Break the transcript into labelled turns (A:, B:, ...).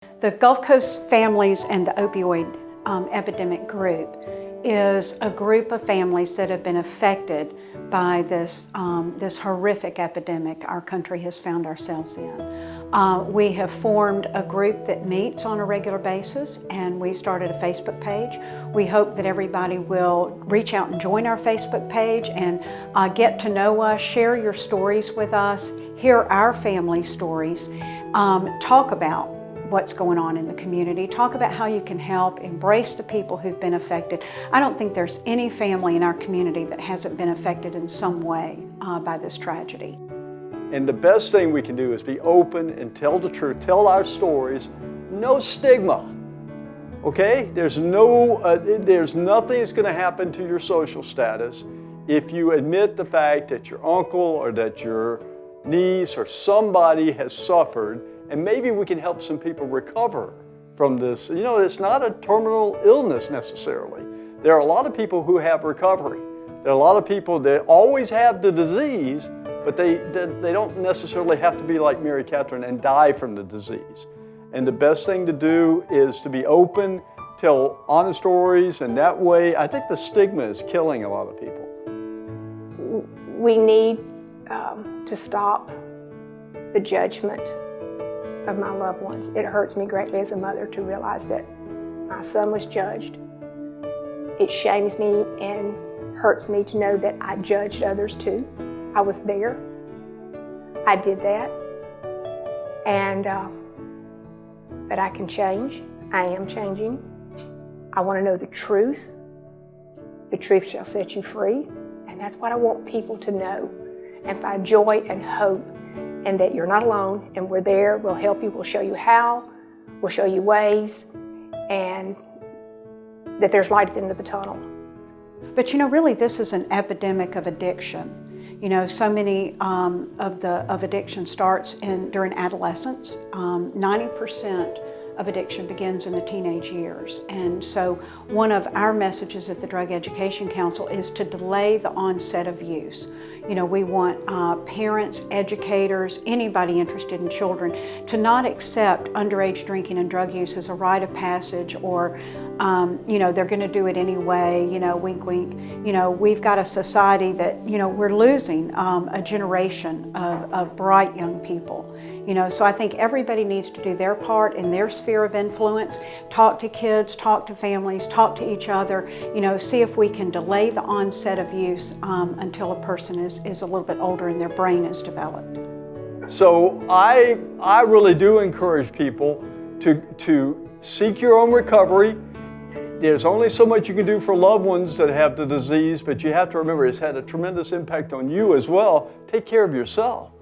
A: The Gulf Coast Families and the Opioid Epidemic group is a group of families that have been affected by this horrific epidemic our country has found ourselves in. We have formed a group that meets on a regular basis, and we started a Facebook page. We hope that everybody will reach out and join our Facebook page and get to know us, share your stories with us, hear our family stories, talk about what's going on in the community, talk about how you can help, embrace the people who've been affected. I don't think there's any family in our community that hasn't been affected in some way by this tragedy.
B: And the best thing we can do is be open and tell the truth, tell our stories, no stigma, okay? There's nothing that's gonna happen to your social status if you admit the fact that your uncle or that your niece or somebody has suffered, and maybe we can help some people recover from this. You know, it's not a terminal illness necessarily. There are a lot of people who have recovery. There are a lot of people that always have the disease, but they don't necessarily have to be like Mary Catherine and die from the disease. And the best thing to do is to be open, tell honest stories, and that way, I think the stigma is killing a lot of people.
C: We need to stop the judgment of my loved ones. It hurts me greatly as a mother to realize that my son was judged. It shames me and hurts me to know that I judged others too. I was there. I did that. And but I can change. I am changing. I want to know the truth. The truth shall set you free. And that's what I want people to know and find joy and hope, and that you're not alone, and we're there, we'll help you, we'll show you how, we'll show you ways, and that there's light at the end of the tunnel.
A: But you know, really this is an epidemic of addiction. You know, so many of addiction starts during adolescence. 90% of addiction begins in the teenage years. And so one of our messages at the Drug Education Council is to delay the onset of use. You know, we want parents, educators, anybody interested in children to not accept underage drinking and drug use as a rite of passage, or you know, they're going to do it anyway, you know, wink, wink. You know, we've got a society that, you know, we're losing a generation of bright young people. You know, so I think everybody needs to do their part in their sphere of influence, talk to kids, talk to families, talk to each other, you know, see if we can delay the onset of use until a person is a little bit older and their brain is developed.
B: So I really do encourage people to seek your own recovery. There's only so much you can do for loved ones that have the disease, but you have to remember it's had a tremendous impact on you as well. Take care of yourself.